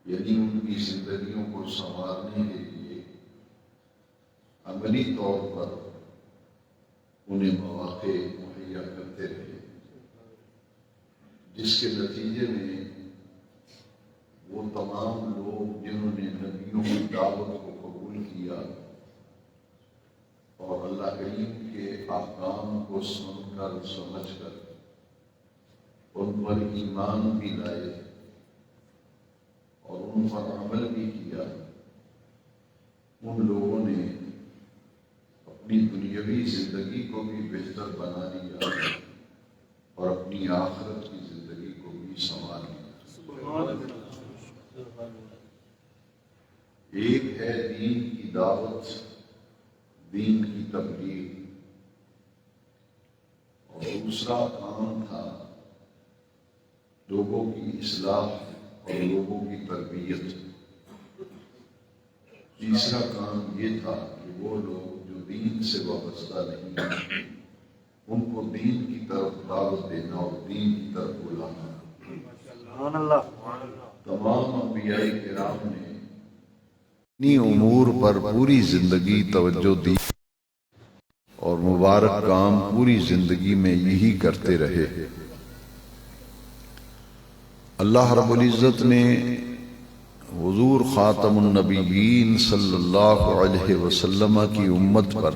یعنی ان کی زندگیوں کو سنوارنے کے لیے عملی طور پر انہیں مواقع مہیا کرتے رہے، جس کے نتیجے میں وہ تمام لوگ جنہوں نے نبیوں کی دعوت کو قبول کیا اور اللہ کریم کے احکام کو سن کر سمجھ کر ان پر ایمان بھی لائے اور ان پر عمل بھی کیا، ان لوگوں نے اپنی دنیاوی زندگی کو بھی بہتر بنا لیا اور اپنی آخرت کی زندگی کو بھی سنوار لیا۔ ایک ہے دین کی دعوت، دین کی تبلیغ، اور دوسرا کام تھا لوگوں کی اصلاح اور لوگوں کی تربیت۔ تیسرا کام یہ تھا کہ وہ لوگ جو دین سے وابستہ نہیں ہیں ان کو دین کی طرف دعوت دینا اور دین کی طرف بلانا۔ تمام انبیاء کرام نے انہی امور پر پوری زندگی توجہ دی اور مبارک کام پوری زندگی میں یہی کرتے رہے۔ اللہ رب العزت نے حضور خاتم النبیین صلی اللہ علیہ وسلم کی امت پر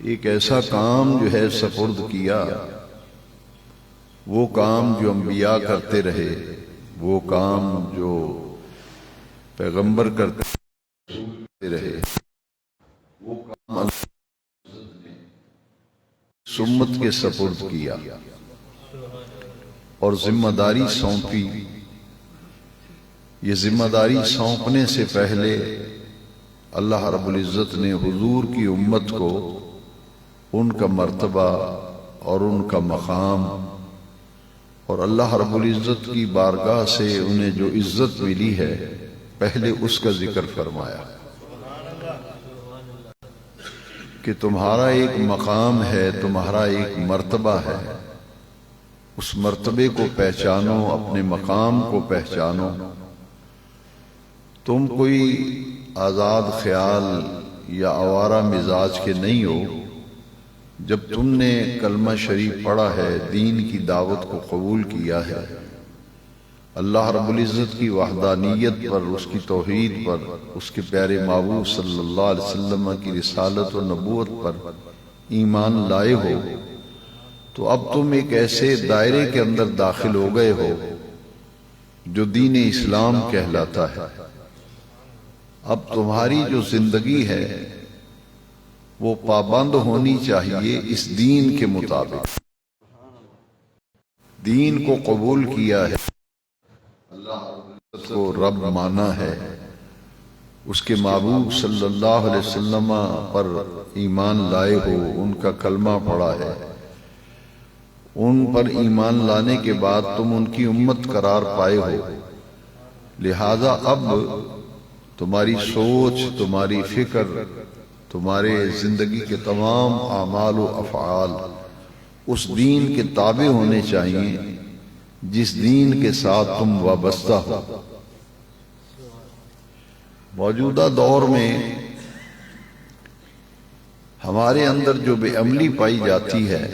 ایک ایسا کام جو ہے سپرد کیا، وہ کام جو انبیاء کرتے رہے، وہ کام جو پیغمبر کرتے رہے، وہ کام اللہ نے امت کے سپرد کیا اور ذمہ داری سونپی۔ یہ ذمہ داری سونپنے سے پہلے اللہ رب العزت نے حضور کی امت کو ان کا مرتبہ اور ان کا مقام اور اللہ رب العزت کی بارگاہ سے انہیں جو عزت ملی ہے پہلے اس کا ذکر فرمایا کہ تمہارا ایک مقام ہے، تمہارا ایک مرتبہ ہے، اس مرتبے کو پہچانو، اپنے مقام کو پہچانو۔ تم کوئی آزاد خیال یا آوارہ مزاج کے نہیں ہو۔ جب تم نے کلمہ شریف پڑھا ہے، دین کی دعوت کو قبول کیا ہے، اللہ رب العزت کی وحدانیت پر، اس کی توحید پر، اس کے پیارے محبوب صلی اللہ علیہ وسلم کی رسالت و نبوت پر ایمان لائے ہو، تو اب تم ایک ایسے دائرے کے اندر داخل ہو گئے ہو جو دین اسلام کہلاتا ہے۔ اب تمہاری جو زندگی ہے وہ پابند ہونی چاہیے اس دین کے مطابق۔ دین کو قبول کیا ہے، اللہ کو رب مانا ہے، اس کے محبوب صلی اللہ علیہ وسلم پر ایمان لائے ہو، ان کا کلمہ پڑھا ہے، ان پر ایمان لانے کے بعد تم ان کی امت قرار پائے ہو، لہذا اب تمہاری سوچ، تمہاری فکر، تمہارے زندگی کے تمام اعمال و افعال اس دین کے تابع ہونے چاہیے جس دین کے ساتھ تم وابستہ ہو۔ موجودہ دور میں ہمارے اندر جو بے عملی پائی جاتی ہے،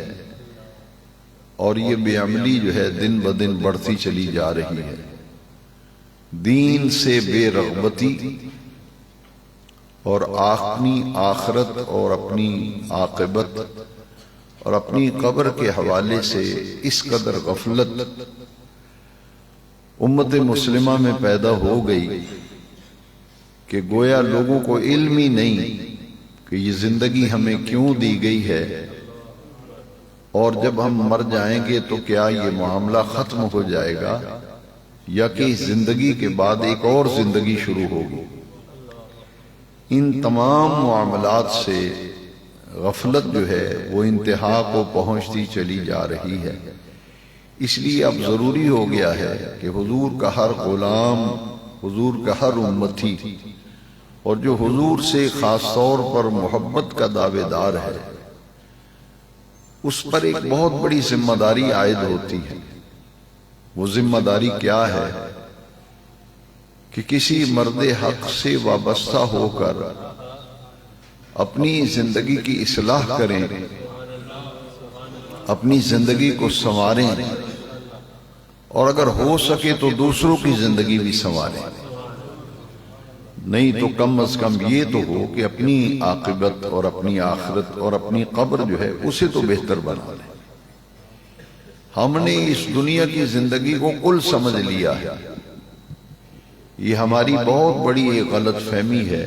اور یہ بے عملی جو ہے دن بدن بڑھتی چلی جا رہی ہے، دین سے بے رغبتی اور اپنی آخرت اور اپنی عاقبت اور اپنی قبر کے حوالے سے اس قدر غفلت امت مسلمہ میں پیدا ہو گئی کہ گویا لوگوں کو علم ہی نہیں کہ یہ زندگی ہمیں کیوں دی گئی ہے، اور جب ہم مر جائیں گے تو کیا یہ معاملہ ختم ہو جائے گا یا کہ اس زندگی کے بعد ایک اور زندگی شروع ہوگی۔ ان تمام معاملات سے غفلت جو ہے وہ انتہا کو پہنچتی چلی جا رہی ہے۔ اس لیے اب ضروری ہو گیا ہے کہ حضور کا ہر غلام، حضور کا ہر امتی، اور جو حضور سے خاص طور پر محبت کا دعوے دار ہے، اس پر ایک بہت بڑی ذمہ داری عائد ہوتی ہے۔ وہ ذمہ داری کیا ہے کہ کسی مرد حق سے وابستہ ہو کر اپنی زندگی کی اصلاح کریں، اپنی زندگی کو سنواریں، اور اگر ہو سکے تو دوسروں کی زندگی بھی سنواریں، نہیں تو کم از کم یہ تو ہو کہ اپنی عاقبت اور اپنی آخرت اور اپنی قبر جو ہے اسے تو بہتر بنا لیں۔ ہم نے اس دنیا کی زندگی کو کل سمجھ لیا ہے، یہ ہماری بہت بڑی ایک غلط فہمی ہے،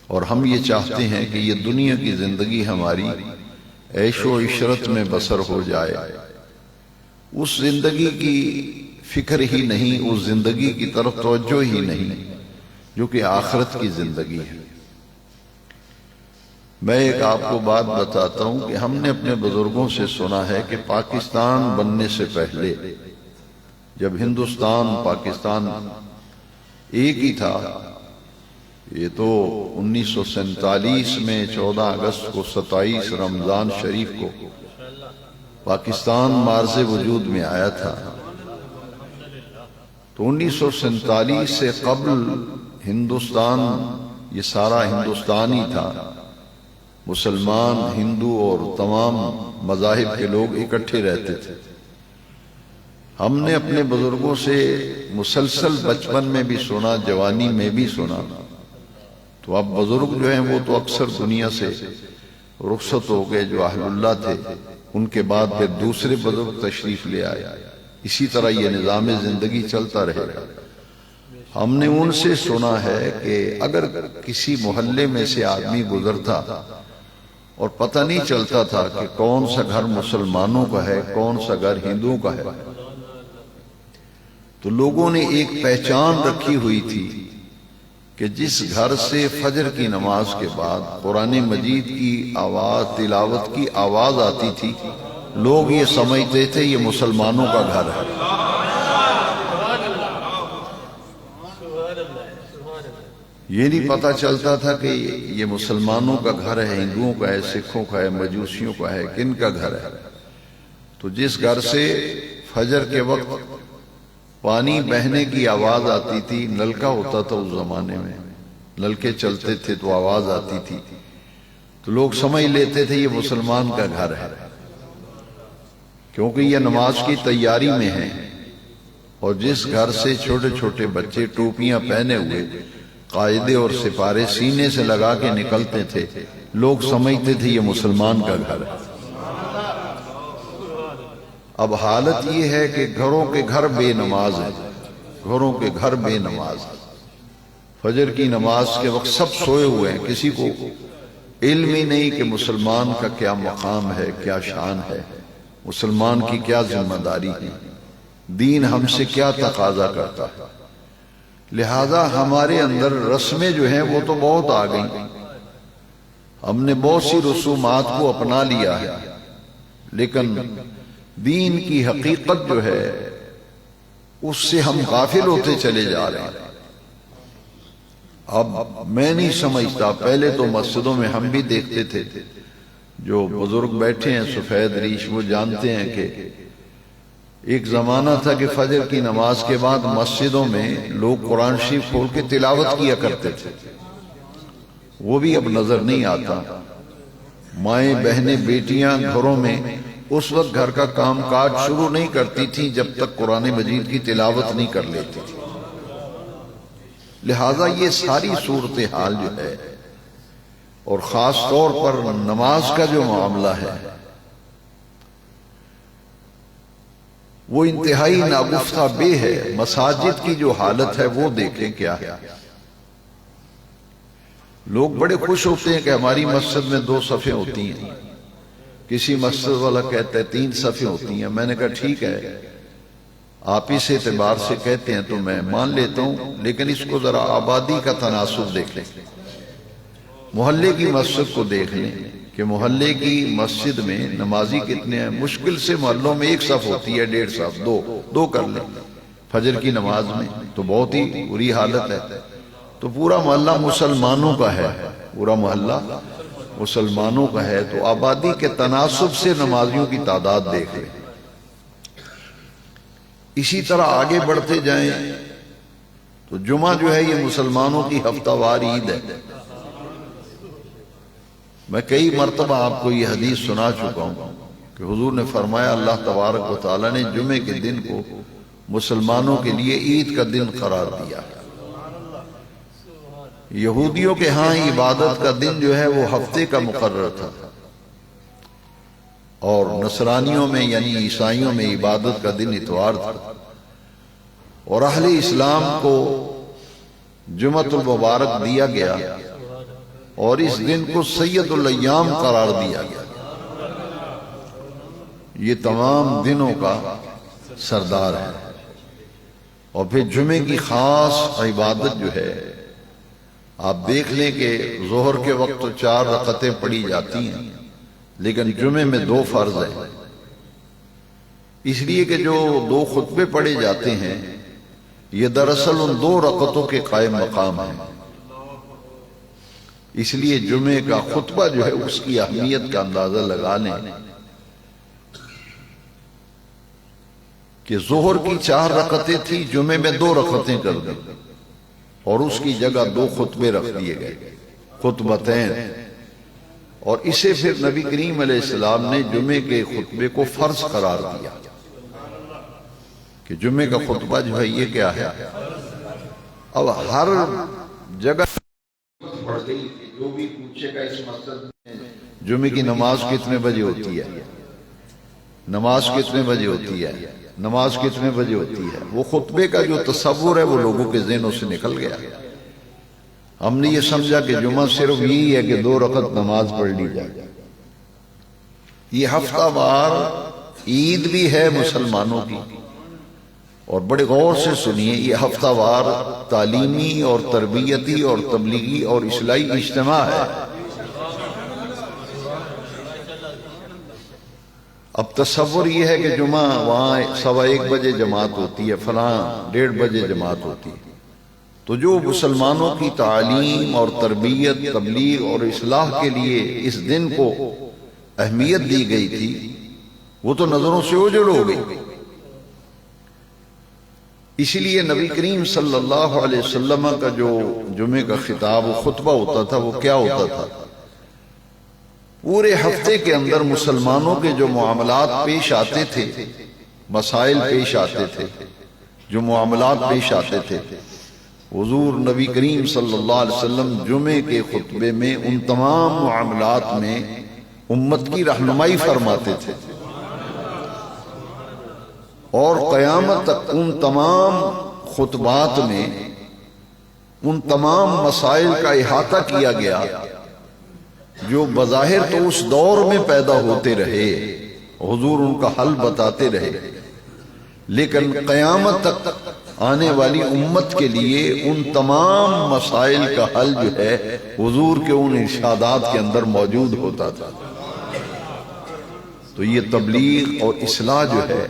اور ہم یہ چاہتے ہیں کہ یہ دنیا کی زندگی ہماری عیش و عشرت میں بسر ہو جائے، اس زندگی کی فکر ہی نہیں، اس زندگی کی طرف توجہ ہی نہیں جو کہ آخرت کی زندگی ہے۔ میں ایک آپ کو بات بتاتا ہوں کہ ہم نے اپنے بزرگوں سے سنا ہے کہ پاکستان بننے سے پہلے، جب ہندوستان پاکستان ایک ہی تھا، یہ تو 1947 میں 14 اگست کو 27 رمضان شریف کو پاکستان معرض وجود میں آیا تھا، تو 1947 سے قبل ہندوستان یہ سارا ہندوستان ہی تھا، مسلمان، ہندو اور تمام مذاہب کے لوگ اکٹھے رہتے تھے۔ ہم نے اپنے بزرگوں سے مسلسل بچپن میں بھی سنا، جوانی میں بھی سنا، تو اب بزرگ جو ہیں وہ تو اکثر دنیا سے رخصت ہو گئے، جو اہل اللہ تھے ان کے بعد پھر دوسرے بزرگ تشریف لے آئے، اسی طرح یہ نظام زندگی چلتا رہے گا۔ ہم نے ان سے سنا ہے کہ اگر کسی محلے میں سے آدمی گزرتا اور پتہ نہیں چلتا تھا کہ کون سا گھر مسلمانوں کا ہے، کون سا گھر ہندوؤں کا ہے، تو لوگوں نے ایک پہچان رکھی ہوئی تھی کہ جس گھر سے فجر کی نماز کے بعد قرآن مجید کی آواز، تلاوت کی آواز آتی تھی، لوگ یہ سمجھتے تھے یہ مسلمانوں کا گھر ہے۔ یہ نہیں پتہ چلتا تھا کہ یہ مسلمانوں کا گھر ہے، ہندوؤں کا ہے، سکھوں کا ہے، مجوسیوں کا ہے، کن کا گھر ہے۔ تو جس گھر سے فجر کے وقت پانی بہنے کی آواز آتی تھی، نلکا ہوتا تھا اس زمانے میں، نلکے چلتے تھے تو آواز آتی تھی، تو لوگ سمجھ لیتے تھے یہ مسلمان کا گھر ہے، کیونکہ یہ نماز کی تیاری میں ہے۔ اور جس گھر سے چھوٹے چھوٹے بچے ٹوپیاں پہنے ہوئے قاعدے اور سپارے سینے سے لگا کے نکلتے تھے، لوگ سمجھتے تھے یہ مسلمان کا گھر ہے۔ اب حالت یہ ہے کہ گھروں کے گھر بے نماز ہیں، گھروں کے گھر بے نماز ہیں۔ فجر کی نماز کے وقت سب سوئے ہوئے ہیں، کسی کو علم ہی نہیں کہ مسلمان کا کیا مقام ہے، کیا شان ہے، مسلمان کی کیا ذمہ داری ہے، دین ہم سے کیا تقاضا کرتا ہے۔ لہذا ہمارے اندر رسمیں جو ہیں وہ تو بہت آ گئیں، ہم نے بہت سی رسومات کو اپنا لیا ہے، لیکن دین کی حقیقت جو ہے اس سے ہم غافل ہوتے چلے جا رہے ہیں۔ اب میں نہیں سمجھتا، پہلے تو مسجدوں میں ہم بھی دیکھتے تھے، جو بزرگ بیٹھے ہیں سفید ریش وہ جانتے ہیں کہ ایک زمانہ تھا کہ فجر کی نماز کے بعد مسجدوں میں لوگ قرآن شریف کھول کے تلاوت کیا کرتے تھے، وہ بھی اب نظر نہیں آتا۔ مائیں بہنیں بیٹیاں گھروں میں اس وقت گھر کا کام کاج شروع نہیں کرتی تھیں جب تک قرآن مجید کی تلاوت نہیں کر لیتی تھی۔ لہذا یہ ساری صورتحال جو ہے، اور خاص طور پر نماز کا جو معاملہ ہے، وہ انتہائی ناگفتہ بے ہے۔ مساجد کی جو حالت ہے وہ دیکھیں کیا ہے۔ لوگ بڑے خوش ہوتے ہیں کہ ہماری مسجد میں 2 صفیں ہوتی ہیں، کسی مسجد والا کہتا ہے 3 صفیں ہوتی ہیں۔ میں نے کہا ٹھیک ہے، آپ اس اعتبار سے کہتے ہیں تو میں مان لیتا ہوں، لیکن اس کو ذرا آبادی کا تناسب دیکھ لیں، محلے کی مسجد کو دیکھ لیں کہ محلے کی مسجد میں نمازی کتنے ہیں۔ مشکل سے محلوں میں 1 صف ہوتی ہے، 1.5 صف، 2 کر لیں۔ فجر کی نماز میں تو بہت ہی بری حالت ہے، تو پورا محلہ مسلمانوں کا ہے، پورا محلہ مسلمانوں کا ہے، تو آبادی کے تناسب سے نمازیوں کی تعداد دیکھ لیں۔ اسی طرح آگے بڑھتے جائیں تو جمعہ جو ہے یہ مسلمانوں کی ہفتہ وار عید ہے۔ میں کئی مرتبہ آپ کو یہ حدیث سنا چکا ہوں کہ حضور نے فرمایا اللہ تبارک و تعالیٰ نے جمعے کے دن کو مسلمانوں کے لیے عید کا دن قرار دیا۔ یہودیوں کے ہاں عبادت کا دن جو ہے وہ ہفتے کا مقرر تھا، اور نصرانیوں میں یعنی عیسائیوں میں عبادت کا دن اتوار تھا، اور اہل اسلام کو جمعۃ المبارک دیا گیا اور اس دن کو سید الایام قرار دیا گیا۔ یہ تمام دنوں کا سردار ہے۔ اور پھر جمعے کی خاص عبادت جو ہے، آپ دیکھ لیں کہ ظہر کے وقت تو 4 رکعتیں پڑھی جاتی ہیں، لیکن جمعے میں 2 فرض ہیں، اس لیے کہ جو 2 خطبے پڑھے جاتے ہیں یہ دراصل ان 2 رکعتوں کے قائم مقام ہیں۔ اس لیے جمعے کا خطبہ جو ہے اس کی اہمیت کا اندازہ لگا لیں کہ ظہر کی 4 رکعتیں تھی، جمعے میں 2 رکعتیں کر دیں اور اس کی جگہ 2 خطبے رکھ دیے گئے، خطبتین۔ اور اسے پھر نبی کریم علیہ السلام نے جمعے کے خطبے کو فرض قرار دیا کہ جمعے کا خطبہ جو ہے یہ کیا ہے۔ اب ہر جگہ پڑھ گئی کہ جو بھی پوچھے گا اس مسجد میں جمعے کی نماز کتنے بجے ہوتی ہے، نماز کتنے بجے ہوتی ہے، نماز کتنے بجے ہوتی ہے، وہ خطبے کا جو تصور ہے وہ لوگوں کے ذہنوں سے نکل گیا۔ ہم نے یہ سمجھا کہ جمعہ صرف یہی ہے کہ 2 رکعت نماز پڑھ لی جائے۔ یہ ہفتہ وار عید بھی ہے مسلمانوں کی، اور بڑے غور سے سنیے، یہ ہفتہ وار تعلیمی اور تربیتی اور تبلیغی اور اصلاحی اجتماع ہے۔ اب تصور یہ ہے کہ جمعہ وہاں 1:15 بجے جماعت ہوتی ہے، فلاں 1:30 بجے جماعت ہوتی ہے، تو جو مسلمانوں کی تعلیم اور تربیت، تبلیغ اور اصلاح کے لیے اس دن کو اہمیت دی گئی تھی وہ تو نظروں سے اوجھل ہو گئی۔ اسی لیے نبی کریم صلی اللہ علیہ وسلم کا جو جمعے کا خطاب و خطبہ ہوتا تھا وہ کیا ہوتا تھا، پورے ہفتے کے اندر مسلمانوں کے جو معاملات پیش آتے تھے، مسائل پیش آتے تھے، جو معاملات پیش آتے تھے، حضور نبی کریم صلی اللہ علیہ وسلم جمعے کے خطبے میں ان تمام معاملات میں امت کی رہنمائی فرماتے تھے، اور قیامت تک ان تمام خطبات میں ان تمام مسائل کا احاطہ کیا گیا جو بظاہر تو اس دور میں پیدا ہوتے رہے، حضور ان کا حل بتاتے رہے، لیکن قیامت تک آنے والی امت کے لیے ان تمام مسائل کا حل جو ہے حضور کے ان ارشادات کے اندر موجود ہوتا تھا۔ تو یہ تبلیغ اور اصلاح جو ہے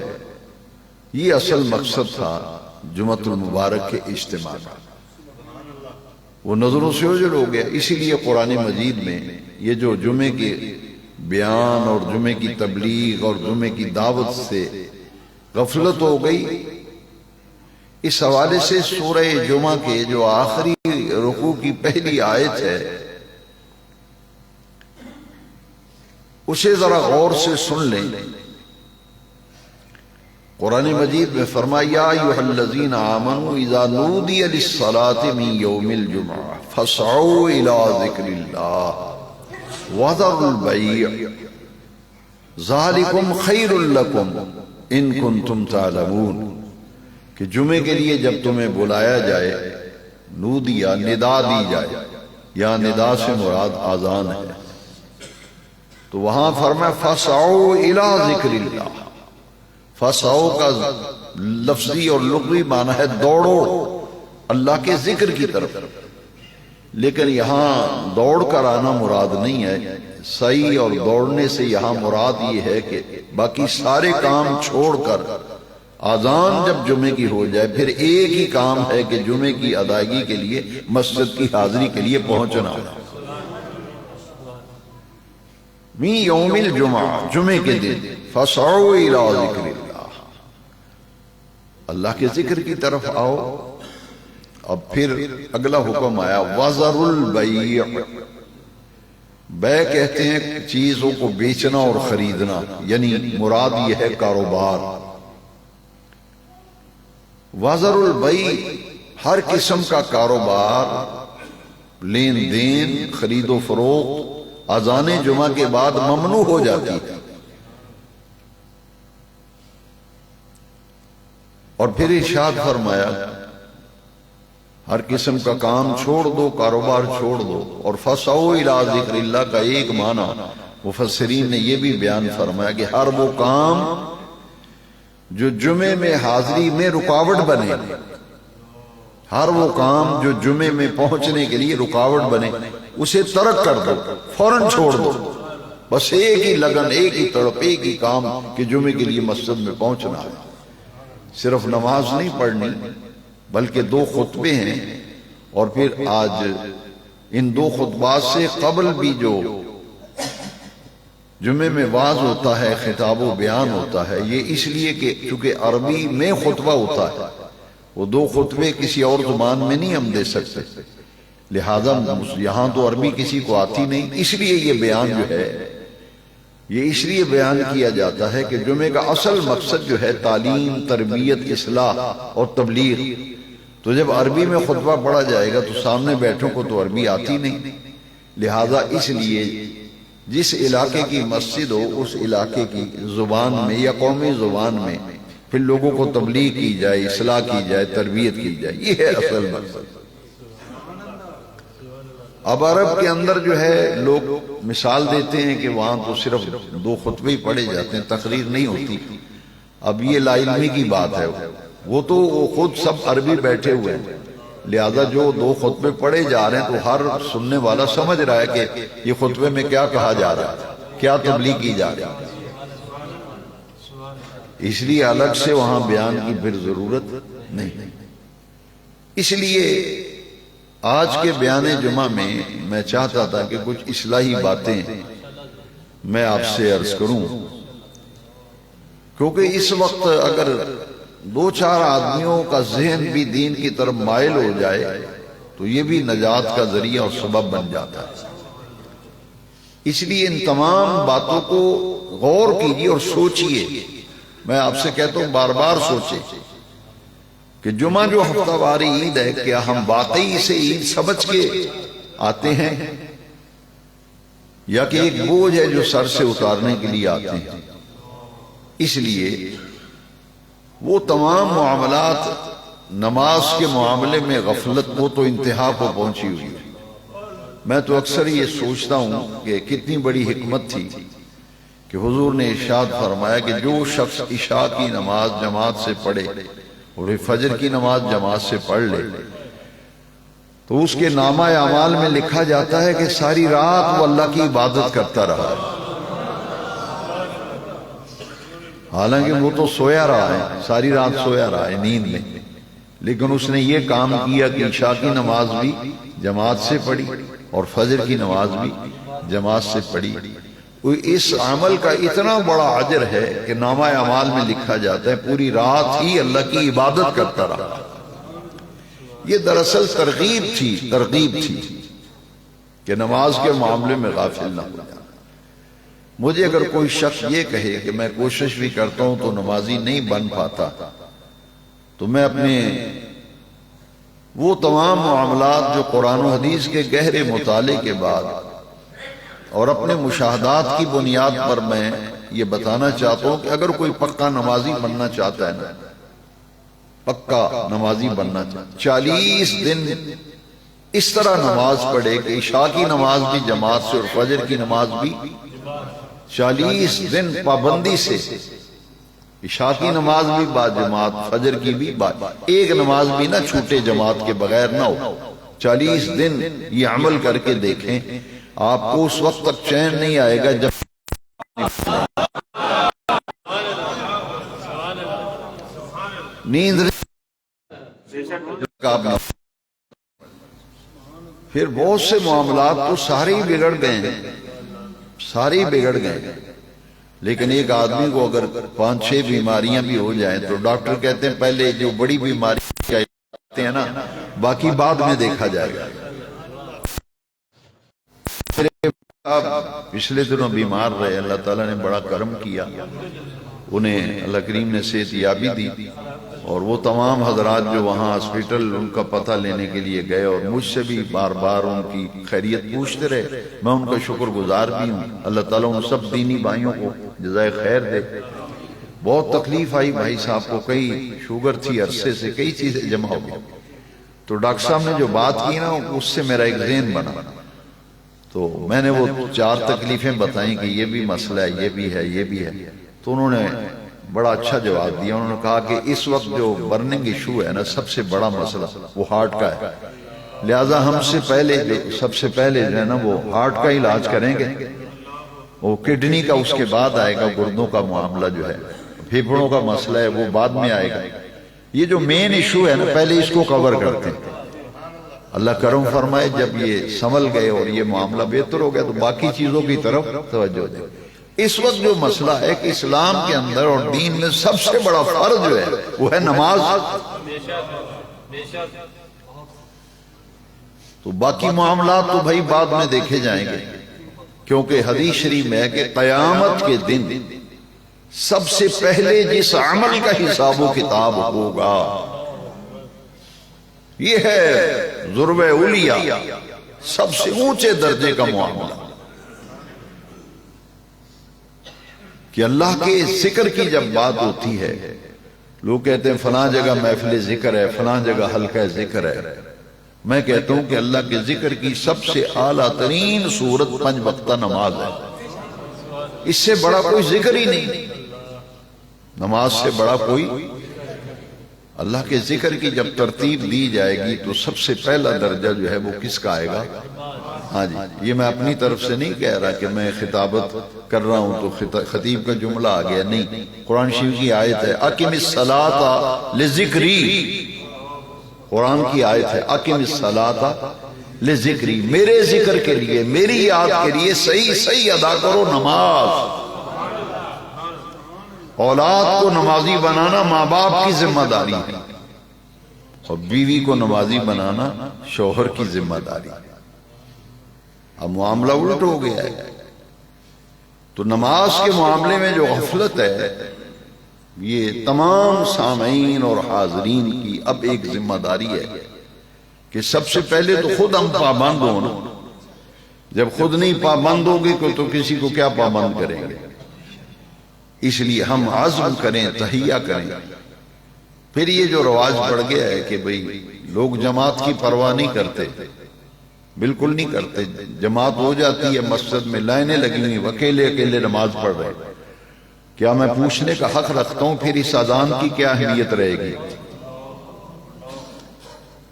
یہ اصل مقصد تھا جمعۃ المبارک کے اجتماع کا، وہ نظروں سے اوجھل ہو گیا۔ اسی لیے قرآن مجید میں یہ جو جمعے کے بیان اور جمعے کی تبلیغ اور جمعے کی دعوت سے غفلت ہو گئی، اس حوالے سے سورہ جمعہ کے جو آخری رکوع کی پہلی آیت ہے اسے ذرا غور سے سن لیں۔ قرآن مجید میں فرمایا یا ایھا الذین آمنوا اذا نودی للصلاة من یوم الجمعہ فاسعوا الی ذکر اللہ وذروا البیع ذالکم خیر لکم ان کنتم تعلمون، کہ جمعے کے لیے جب تمہیں بلایا جائے، نودیا ندا دی جائے، یا ندا سے مراد آذان ہے، تو وہاں فرمایا فاسعوا الی ذکر اللہ۔ فسعو کا لفظی اور لغوی معنی ہے دوڑو اللہ کے ذکر کی طرف، لیکن یہاں دوڑ کر آنا مراد نہیں ہے۔ سعی اور دوڑنے سے یہاں مراد یہ ہے کہ باقی سارے کام چھوڑ کر اذان جب جمعے کی ہو جائے پھر ایک ہی کام ہے کہ جمعے کی ادائیگی کے لیے مسجد کی حاضری کے لیے پہنچنا۔ من یوم الجمعہ، جمعے کے دن، فسعوا الی ذکر اللہ، اللہ کے ذکر کی طرف آؤ۔ اب پھر اگلا حکم آیا وَذَرُوا الْبَيْعَ، بے کہتے ہیں چیزوں کو بیچنا اور خریدنا، یعنی مراد یہ ہے کاروبار۔ وَذَرُوا الْبَيْعَ، ہر قسم کا کاروبار، لین دین، خرید و فروخت اذان جمعہ کے بعد ممنوع ہو جاتی ہے۔ اور پھر ارشاد فرمایا ہر قسم کا کام چھوڑ دو، کاروبار چھوڑ دو۔ اور فَسَعُوا إِلَىٰ ذِكْرِ اللَّهِ کا ایک معنی مفسرین نے یہ بھی بیان فرمایا کہ ہر وہ کام جو جمعے میں حاضری میں رکاوٹ بنے، ہر وہ کام جو جمعے میں پہنچنے کے لیے رکاوٹ بنے، اسے ترک کر دو، فوراً چھوڑ دو۔ بس ایک ہی لگن، ایک ہی تڑپ، ایک ہی کام کہ جمعے کے لیے مسجد میں پہنچنا ہے۔ صرف نماز نہیں پڑھنی بلکہ 2 خطبے ہیں، اور پھر آج ان 2 خطبات سے قبل بھی جو جمعے میں واعظ ہوتا ہے، خطاب و بیان ہوتا ہے، یہ اس لیے کہ چونکہ عربی میں خطبہ ہوتا ہے، وہ 2 خطبے کسی اور زبان میں نہیں ہم دے سکتے، لہذا یہاں تو عربی کسی کو آتی نہیں، اس لیے یہ بیان جو ہے یہ اس لیے بیان کیا جاتا ہے کہ جمعے کا اصل مقصد جو ہے تعلیم، تربیت، اصلاح اور تبلیغ۔ تو جب عربی میں خطبہ پڑھا جائے گا تو سامنے بیٹھوں کو تو عربی آتی نہیں، لہذا اس لیے جس علاقے کی مسجد ہو اس علاقے کی زبان میں یا قومی زبان میں پھر لوگوں کو تبلیغ کی جائے، اصلاح کی جائے، تربیت کی جائے، یہ ہے اصل مقصد۔ اب عرب کے اندر جو ہے لوگ مثال دیتے ہیں کہ وہاں تو صرف 2 خطبے ہی پڑھے جاتے ہیں، تقریر نہیں ہوتی۔ اب یہ لا علمی کی بات ہے، وہ تو خود سب عربی بیٹھے ہوئے ہیں، لہذا جو 2 خطبے پڑھے جا رہے ہیں تو ہر سننے والا سمجھ رہا ہے کہ یہ خطبے میں کیا کہا جا رہا ہے، کیا تبلیغ کی جا رہی ہے، اس لیے الگ سے وہاں بیان کی پھر ضرورت نہیں۔ اس لیے آج کے بیان جمعہ میں چاہتا تھا کہ کچھ اصلاحی باتیں میں آپ سے عرض کروں، کیونکہ اس وقت اگر 2-4 آدمیوں کا ذہن بھی دین کی طرف مائل ہو جائے تو یہ بھی نجات کا ذریعہ اور سبب بن جاتا ہے۔ اس لیے ان تمام باتوں کو غور کیجیے اور سوچئے۔ میں آپ سے کہتا ہوں بار بار سوچیں کہ جمعہ جو ہفتہ واری عید ہے، کیا ہم واقعی اسے عید سمجھ کے آتے ہیں یا کہ ایک بوجھ ہے جو سر سے اتارنے کے لیے آتے ہیں؟ اس لیے وہ تمام معاملات، نماز کے معاملے میں غفلت وہ تو انتہا کو پہنچی ہوئی ہے۔ میں تو اکثر یہ سوچتا ہوں کہ کتنی بڑی حکمت تھی کہ حضور نے ارشاد فرمایا کہ جو شخص عشاء کی نماز جماعت سے پڑھے اور فجر کی نماز جماعت سے پڑھ لے تو اس کے نامہ اعمال میں لکھا جاتا ہے کہ ساری رات وہ اللہ کی عبادت کرتا رہا ہے۔ حالانکہ وہ تو سویا رہا ہے، ساری رات سویا رہا ہے نیند میں، لیکن اس نے یہ کام کیا کہ عشاء کی نماز بھی جماعت سے پڑھی اور فجر کی نماز بھی جماعت سے پڑھی۔ اس عمل کا اتنا بڑا اجر ہے کہ نامہ اعمال میں لکھا جاتا ہے پوری رات ہی اللہ کی عبادت کرتا رہا۔ یہ دراصل ترغیب تھی کہ نماز کے معاملے میں غافل نہ ہو جانا۔ مجھے اگر کوئی شخص یہ کہے کہ میں کوشش بھی کرتا ہوں تو نمازی نہیں بن پاتا، تو میں اپنے وہ تمام معاملات جو قرآن و حدیث کے گہرے مطالعے کے بعد اور اپنے مشاہدات کی بنیاد پر میں یہ بتانا چاہتا ہوں کہ اگر کوئی پکا نمازی بننا چاہتا ہے نا، پکا نمازی بننا چاہتا ہے، 40 دن اس طرح نماز پڑھے کہ عشاء کی نماز بھی جماعت سے اور فجر کی نماز بھی 40 دن پابندی سے، عشاء کی نماز بھی با جماعت، فجر کی بھی با، ایک نماز بھی نہ چھوٹے جماعت کے بغیر نہ ہو۔ 40 دن یہ عمل کر کے دیکھیں، آپ کو اس وقت تک چین نہیں آئے گا جب نیند پھر بہت سے معاملات تو سارے ہی بگڑ گئے ہیں، سارے ہی بگڑ گئے۔ لیکن ایک آدمی کو اگر 5-6 بیماریاں بھی ہو جائیں تو ڈاکٹر کہتے ہیں پہلے جو بڑی بیماری کرتے ہیں نا، باقی بعد میں دیکھا جائے گا۔ پچھلے دنوں بیمار رہے، اللہ تعالیٰ نے بڑا کرم کیا، انہیں اللہ کریم نے صحت یابی دی، اور وہ تمام حضرات جو وہاں ہاسپٹل ان کا پتہ لینے کے لیے گئے اور مجھ سے بھی بار بار ان کی خیریت پوچھتے رہے، میں ان کا شکر گزار بھی ہوں۔ اللہ تعالیٰ ان سب دینی بھائیوں کو جزائے خیر دے۔ بہت تکلیف آئی بھائی صاحب کو، کئی شوگر تھی عرصے سے، کئی چیزیں جمع ہو گئی، تو ڈاکٹر صاحب نے جو بات کی نا اس سے میرا ایک ذہن بنا، تو میں نے وہ 4 تکلیفیں بتائیں کہ یہ بھی مسئلہ ہے، یہ بھی ہے، یہ بھی ہے، تو انہوں نے بڑا اچھا جواب دیا۔ انہوں نے کہا کہ اس وقت جو برننگ ایشو ہے نا، سب سے بڑا مسئلہ وہ ہارٹ کا ہے، لہٰذا ہم سے پہلے سب سے پہلے جو ہے نا وہ ہارٹ کا علاج کریں گے، وہ کڈنی کا اس کے بعد آئے گا، گردوں کا معاملہ جو ہے، پھیپھڑوں کا مسئلہ ہے وہ بعد میں آئے گا۔ یہ جو مین ایشو ہے نا پہلے اس کو کور کرتے ہیں۔ اللہ کرم فرمائے جب یہ سنبھل گئے اور یہ معاملہ بہتر ہو گیا تو باقی چیزوں کی طرف توجہ دیں۔ اس وقت جو مسئلہ ہے کہ اسلام کے اندر اور دین میں سب سے بڑا فرض جو ہے وہ ہے نماز، تو باقی معاملات تو بھائی بعد میں دیکھے جائیں گے، کیونکہ حدیث شریف میں ہے کہ قیامت کے دن سب سے پہلے جس عمل کا حساب و کتاب ہوگا یہ ہے ضرب اولیاء، سب سے اونچے درجے کا معاملہ، کہ اللہ کے ذکر کی جب بات ہوتی ہے، لوگ کہتے ہیں فلاں جگہ محفل ذکر ہے، فلاں جگہ حلقہ ذکر ہے، میں کہتا ہوں کہ اللہ کے ذکر کی سب سے اعلیٰ ترین صورت 5 وقتہ نماز ہے، اس سے بڑا کوئی ذکر ہی نہیں، نماز سے بڑا کوئی۔ اللہ کے ذکر کی جب ترتیب دی جائے گی تو سب سے پہلا درجہ جو ہے وہ کس کا آئے گا؟ ہاں جی، یہ میں اپنی طرف سے نہیں کہہ رہا کہ میں خطابت کر رہا ہوں تو خطیب کا جملہ آ گیا، نہیں، قرآن شریف کی آیت ہے اقم الصلاۃ لذکری، قرآن کی آیت ہے اقم الصلاۃ لذکری، میرے ذکر کے لیے، میری یاد کے لیے صحیح ادا کرو نماز۔ اولاد کو نمازی بنانا ماں باپ کی ذمہ داری ہے، اور بیوی کو نمازی بنانا شوہر کی ذمہ داری ہے۔ اب معاملہ الٹ ہو گیا ہے، تو نماز کے معاملے میں جو غفلت ہے، یہ تمام سامعین اور حاضرین کی اب ایک ذمہ داری ہے کہ سب سے پہلے تو خود ہم پابند ہوں نا، جب خود نہیں پابند ہوگی تو کسی کو کیا پابند کریں گے؟ اس لیے ہم عزم کریں، تہیہ کریں۔ پھر یہ جو رواج پڑ گیا ہے کہ بھئی لوگ جماعت کی پرواہ نہیں کرتے، بالکل نہیں کرتے، جماعت ہو جاتی ہے مسجد میں، لائنیں لگی ہوئی، اکیلے نماز پڑھ رہے، کیا میں پوچھنے کا حق رکھتا ہوں پھر اس اذان کی کیا اہمیت رہے گی؟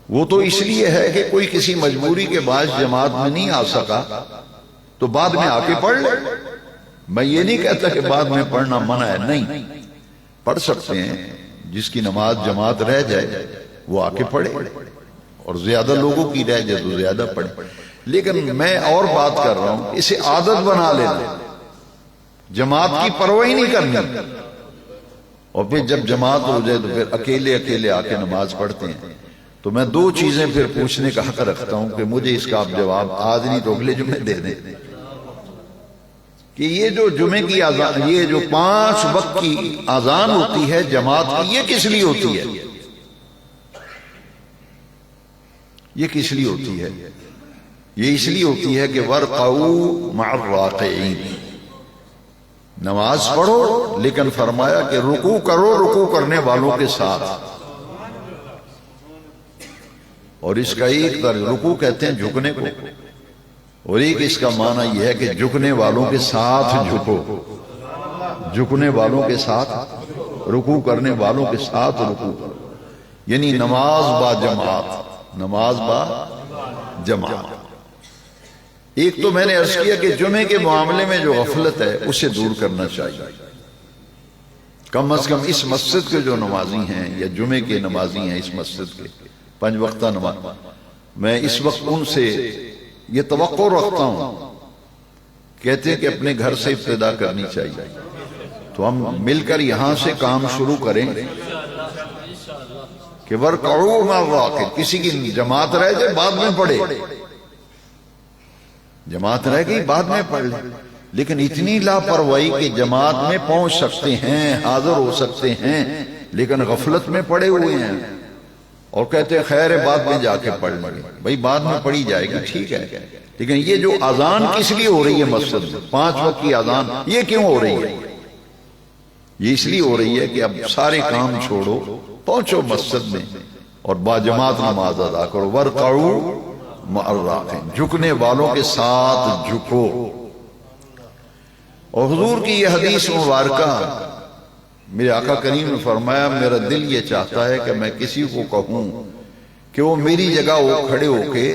وہ تو اس لیے ہے کہ کوئی کسی مجبوری کے باعث جماعت میں نہیں آ سکا تو بعد میں آ کے پڑھ لے۔ میں یہ نہیں کہتا کہ بعد میں پڑھنا منع ہے، نہیں، پڑھ سکتے ہیں، جس کی نماز جماعت رہ جائے وہ آ کے پڑھے، اور زیادہ لوگوں کی رہ جائے تو زیادہ پڑھے، لیکن میں اور بات کر رہا ہوں، اسے عادت بنا لینا، جماعت کی پرواہ نہیں کرنی، اور پھر جب جماعت ہو جائے تو پھر اکیلے آ کے نماز پڑھتے ہیں۔ تو میں 2 چیزیں پھر پوچھنے کا حق رکھتا ہوں کہ مجھے اس کا آپ جواب آج نہیں تو اگلے جمعے دے دیں، کہ یہ جو جمعے کی اذان، یہ جو 5 وقت کی اذان ہوتی ہے جماعت کی، یہ کس لیے ہوتی ہے؟ یہ کس لیے ہوتی ہے؟ یہ اس لیے ہوتی ہے کہ وَارْقَعُوا مَعَ الرَّاقِعِينَ، نماز پڑھو لیکن فرمایا کہ رکوع کرو رکوع کرنے والوں کے ساتھ، اور اس کا ایک رکوع کہتے ہیں جھکنے کو، اور ایک اس کا معنی یہ ہے کہ جھکنے والوں کے ساتھ جھکو، جھکنے والوں کے ساتھ، رکوع کرنے والوں کے ساتھ رکوع کرو، یعنی نماز با جماعت، نماز با جماعت۔ ایک تو میں نے عرض کیا کہ جمعے کے معاملے میں جو غفلت ہے اسے دور کرنا چاہیے، کم از کم اس مسجد کے جو نمازی ہیں یا جمعے کے نمازی ہیں اس مسجد کے 5 وقتہ نماز، میں اس وقت ان سے یہ توقع رکھتا ہوں، کہتے ہیں کہ اپنے گھر سے ابتدا کرنی چاہیے، تو ہم مل کر یہاں سے کام شروع کریں، کہ ورکعوا مع الراکعين، کسی کی جماعت رہ جائے بعد میں پڑھے، جماعت رہ گئی بعد میں پڑھ لے، لیکن اتنی لاپرواہی کہ جماعت میں پہنچ سکتے ہیں، حاضر ہو سکتے ہیں، لیکن غفلت میں پڑے ہوئے ہیں اور کہتے ہیں خیر ہے بعد میں جا کے پڑھ لیں گے۔ بھائی بعد میں پڑھی جائے گی ٹھیک ہے، لیکن یہ جو اذان کس لیے ہو رہی ہے مسجد میں، 5 وقت کی اذان، یہ کیوں ہو رہی ہے؟ یہ اس لیے ہو رہی ہے کہ اب سارے کام چھوڑو، پہنچو مسجد میں اور باجماعت نماز ادا کرو۔ ورکعوا مع الراکعين، جھکنے والوں کے ساتھ جھکو۔ اور حضور کی یہ حدیث مبارکہ، میرے آقا کریم نے فرمایا میرا دل یہ چاہتا ہے کہ میں کسی کو کہوں کہ وہ میری جگہ وہ کھڑے ہو کے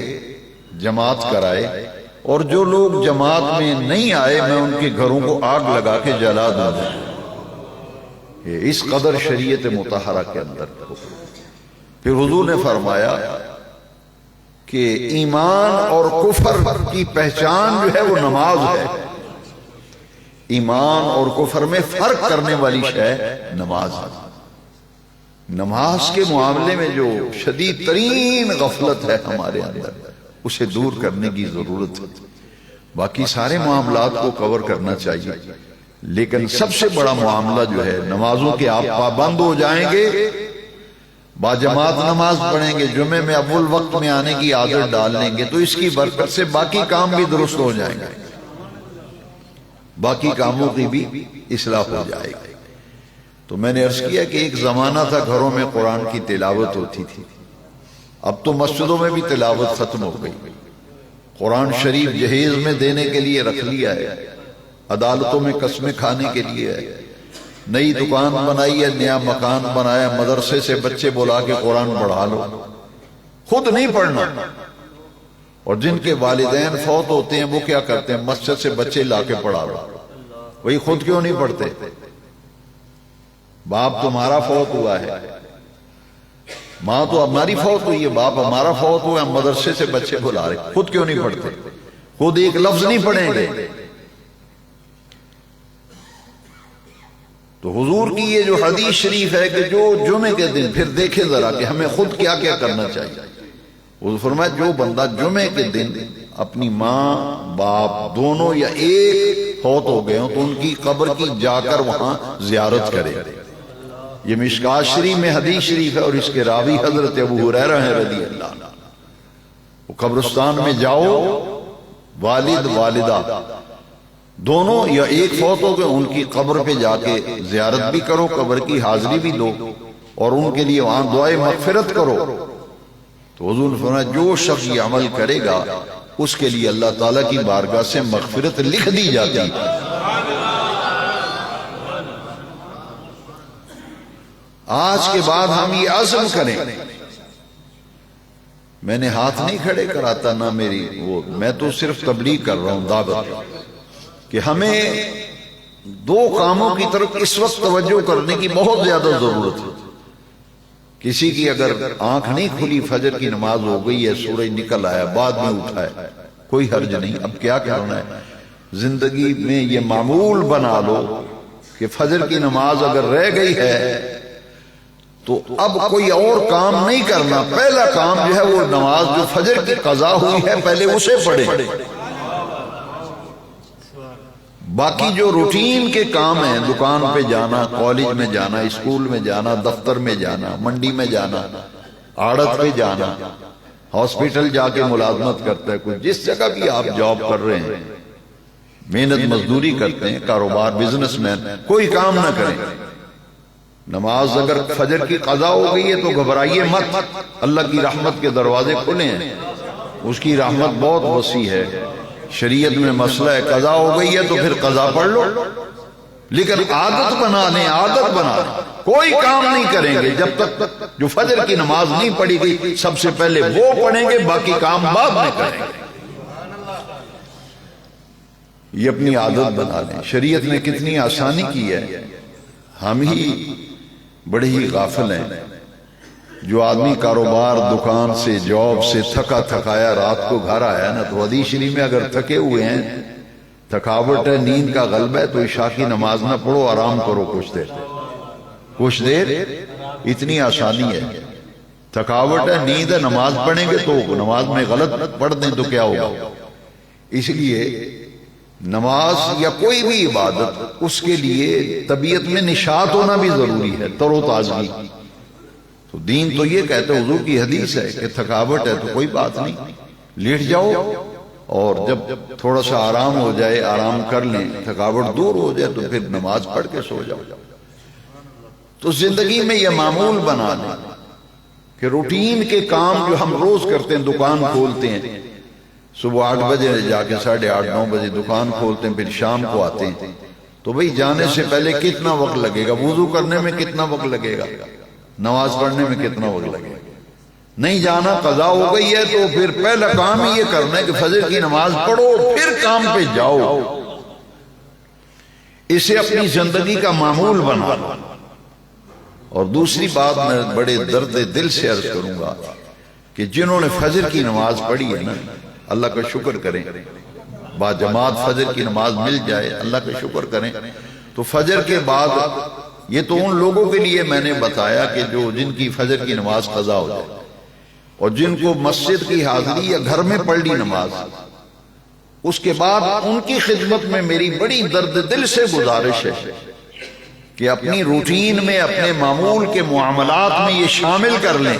جماعت کرائے، اور جو لوگ جماعت میں نہیں آئے میں ان کے گھروں کو آگ لگا کے جلا دوں۔ یہ اس قدر شریعت مطہرہ کے اندر۔ پھر حضور نے فرمایا کہ ایمان اور کفر کی پہچان جو ہے وہ نماز ہے، ایمان اور کفر میں فرق کرنے والی شے نماز ہے۔ نماز کے معاملے میں جو شدید ترین غفلت ہے ہمارے اندر، اسے دور کرنے کی ضرورت ہے۔ باقی سارے معاملات کو کور کرنا چاہیے، لیکن سب سے بڑا معاملہ جو ہے نمازوں کے آپ پابند ہو جائیں گے، باجماعت نماز پڑھیں گے، جمعے میں اول وقت میں آنے کی عادت ڈال لیں گے، تو اس کی برکت سے باقی کام بھی درست ہو جائیں گے، باقی کاموں کی بھی اصلاح ہو جائے گی۔ تو میں نے عرض کیا کہ ایک زمانہ تھا گھروں میں قرآن کی تلاوت ہوتی تھی، اب تو مسجدوں میں بھی تلاوت ختم ہو گئی۔ قرآن شریف جہیز میں دینے کے لیے رکھ لیا ہے، عدالتوں میں قسمیں کھانے کے لیے ہے، نئی دکان بنائی ہے، نیا مکان بنایا، مدرسے سے بچے بلا کے قرآن پڑھا لو، خود نہیں پڑھنا۔ اور جن کے والدین فوت ہوتے ہیں وہ کیا کرتے ہیں، مسجد سے بچے لا کے پڑھا لو، وہی خود کیوں نہیں پڑھتے؟ باپ تمہارا فوت ہوا ہے، ماں تو ہماری فوت ہوئی ہے، باپ ہمارا فوت ہوا ہے، مدرسے سے بچے بلا رہے، خود کیوں نہیں پڑھتے؟ خود ایک لفظ نہیں پڑھیں گے۔ تو حضور کی یہ جو حدیث شریف ہے کہ جو جمعے کے دن، پھر دیکھیں ذرا کہ ہمیں خود کیا کیا کرنا چاہیے۔ حضور فرمایا جو بندہ جمعے کے دن اپنی ماں باپ دونوں یا ایک فوت ہو گئے ہوں تو ان کی قبر کی جا کر وہاں زیارت کرے۔ یہ مشکات شریف میں حدیث شریف ہے اور اس کے راوی حضرت ابو ہریرہ ہیں رضی اللہ عنہ۔ وہ قبرستان میں جاؤ، والد والدہ دونوں یا ایک فوت ہو گئے، ان کی قبر پہ جا کے زیارت بھی کرو، قبر کی حاضری بھی دو اور ان کے لیے وہاں دعائے مغفرت کرو۔ تو حضور نے فرمایا جو شخص یہ عمل کرے گا اس کے لیے اللہ تعالیٰ کی بارگاہ سے مغفرت لکھ دی جاتی ہے۔ آج کے بعد ہم یہ عزم کریں، میں نے ہاتھ نہیں کھڑے کراتا نہ میری وہ، میں تو صرف تبلیغ کر رہا ہوں، دعوت، کہ ہمیں دو کاموں کی طرف اس وقت توجہ کرنے کی بہت زیادہ ضرورت ہے۔ کسی کی اگر آنکھ نہیں کھلی، فجر کی نماز ہو گئی ہے، سورج نکل آیا، بعد میں اٹھا ہے، کوئی حرج نہیں۔ اب کیا کرنا ہے، زندگی میں یہ معمول بنا لو کہ فجر کی نماز اگر رہ گئی ہے تو اب کوئی اور کام نہیں کرنا، پہلا کام جو ہے وہ نماز جو فجر کی قضا ہوئی ہے پہلے اسے پڑھے۔ باقی جو روٹین کے کام ہیں، دکان پہ جانا، کالج میں جانا، اسکول میں جانا، دفتر میں جانا، منڈی میں جانا، آڑت پہ جانا، ہاسپٹل جا کے ملازمت کرتا ہے کوئی، جس جگہ بھی آپ جاب کر رہے ہیں، محنت مزدوری کرتے ہیں، کاروبار، بزنس مین، کوئی کام نہ کریں۔ نماز اگر فجر کی قضا ہو گئی ہے تو گھبرائیے مت، اللہ کی رحمت کے دروازے کھلے ہیں، اس کی رحمت بہت وسیع ہے۔ شریعت میں مسئلہ ہے قضا ہو گئی ہے تو پھر قضا پڑھ لو، لیکن عادت بنا لیں، عادت بنا لیں، کوئی کام نہیں کریں گے جب تک جو فجر کی نماز نہیں پڑھی گئی، سب سے پہلے وہ پڑھیں گے، باقی کام بعد میں کریں گے۔ یہ اپنی عادت بنا لیں۔ شریعت نے کتنی آسانی کی ہے، ہم ہی بڑے ہی غافل ہیں۔ جو آدمی کاروبار، دکان سے، جاب سے تھکا تھکایا رات کو گھر آیا نا، تو حدیث شریف میں اگر تھکے ہوئے ہیں، تھکاوٹ ہے، نیند کا غلبہ ہے، تو عشاء کی نماز نہ پڑھو، آرام کرو کچھ دیر۔ اتنی آسانی ہے۔ تھکاوٹ ہے، نیند ہے، نماز پڑھیں گے تو نماز میں غلط پڑھ دیں تو کیا ہوگا؟ اس لیے نماز یا کوئی بھی عبادت، اس کے لیے طبیعت میں نشاط ہونا بھی ضروری ہے، تر و تازگی۔ تو دین تو یہ کہتے، حضور کی حدیث ہے کہ تھکاوٹ ہے تو کوئی بات نہیں، لیٹ جاؤ اور جب تھوڑا سا آرام ہو جائے، آرام کر لیں، تھکاوٹ دور ہو جائے تو پھر نماز پڑھ کے سو جاؤ۔ تو زندگی میں یہ معمول بنا لیں کہ روٹین کے کام جو ہم روز کرتے ہیں، دکان کھولتے ہیں، صبح 8 بجے جا کے 8:30 9 بجے دکان کھولتے ہیں، پھر شام کو آتے ہیں، تو بھئی جانے سے پہلے کتنا وقت لگے گا؟ وضو کرنے میں کتنا وقت لگے گا؟ نماز پڑھنے میں کتنا وقت لگے گا؟ نہیں جانا، قضا ہو گئی ہے، تو پھر پہلا کام ہی یہ کرنا ہے کہ فجر کی نماز پڑھو، پھر کام پہ جاؤ۔ اسے اپنی زندگی کا معمول بنا لو۔ اور دوسری بات میں بڑے درد دل سے عرض کروں گا کہ جنہوں نے فجر کی نماز پڑھی ہے نا، اللہ کا شکر کریں، با جماعت فجر کی نماز مل جائے، اللہ کا شکر کریں۔ تو فجر کے بعد یہ تو ان لوگوں کے لیے میں نے بتایا کہ جن کی فجر کی نماز قضا ہو جائے، اور جن کو مسجد کی حاضری یا گھر میں پڑھ لی نماز، اس کے بعد ان کی خدمت میں میری بڑی درد دل سے گزارش ہے کہ اپنی روٹین میں، اپنے معمول کے معاملات میں یہ شامل کر لیں۔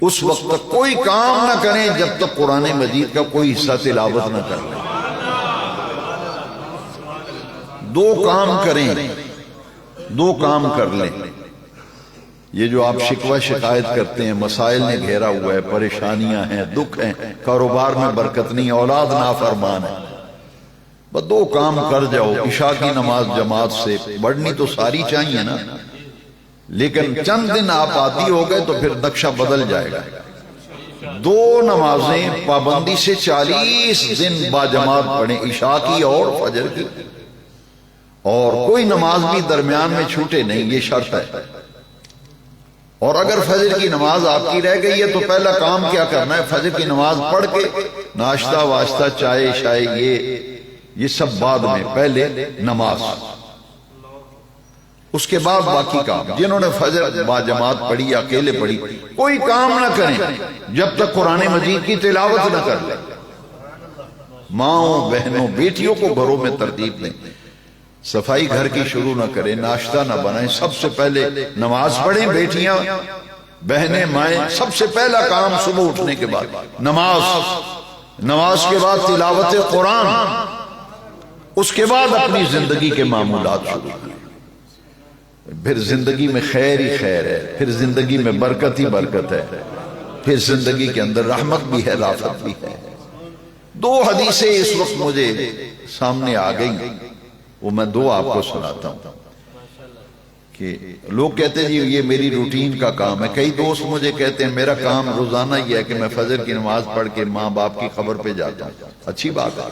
اس وقت تک کوئی کام نہ کریں جب تک قرآن مجید کا کوئی حصہ تلاوت نہ کر لیں۔ 2 کام کریں، 2 کام کر لیں۔ یہ جو آپ شکوہ شکایت کرتے ہیں، مسائل نے گھیرا ہوا ہے، پریشانیاں ہیں، دکھ ہیں، کاروبار میں برکت نہیں، اولاد نافرمان ہے، بس 2 کام کر جاؤ۔ عشاء کی نماز جماعت سے پڑھنی تو ساری چاہیے نا، لیکن چند دن آپ عادی ہو گئے تو پھر نقشہ بدل جائے گا۔ 2 نمازیں پابندی سے 40 دن با جماعت پڑھیں، عشاء کی اور فجر کی، اور کوئی نماز بھی درمیان میں چھوٹے نہیں، یہ شرط ہے۔ اور اگر فجر کی نماز آپ کی رہ گئی ہے تو پہلا کام کیا کرنا ہے؟ فجر کی نماز پڑھ کے ناشتہ واشتہ، چائے شائے، یہ سب بعد میں، پہلے نماز، اس کے بعد باقی کام۔ جنہوں نے فجر با جماعت پڑھی یا اکیلے پڑھی، کوئی کام نہ کریں جب تک قرآن مجید کی تلاوت نہ کر لیں۔ ماؤں، بہنوں، بیٹیوں کو گھروں میں ترتیب دیں، صفائی گھر کی شروع نہ کریں، ناشتہ نہ بنائیں، سب سے پہلے نماز پڑھیں۔ بیٹیاں، بہنیں، مائیں، سب سے پہلا کام صبح اٹھنے کے بعد نماز، نماز کے بعد تلاوت قرآن، اس کے بعد اپنی زندگی کے معمولات شروع کریں۔ پھر زندگی میں خیر ہی خیر ہے، پھر زندگی میں برکت ہی برکت ہے، پھر زندگی کے اندر رحمت بھی ہے، رافت بھی ہے۔ 2 حدیثیں اس وقت مجھے سامنے آ گئی، وہ میں 2 آپ کو سناتا ہوں۔ کہ لوگ کہتے ہیں جی یہ میری روٹین کا کام ہے۔ کئی دوست مجھے کہتے ہیں میرا کام روزانہ یہ ہے کہ میں فجر کی نماز پڑھ کے ماں باپ کی خبر پہ جاتا ہوں، اچھی بات ہے۔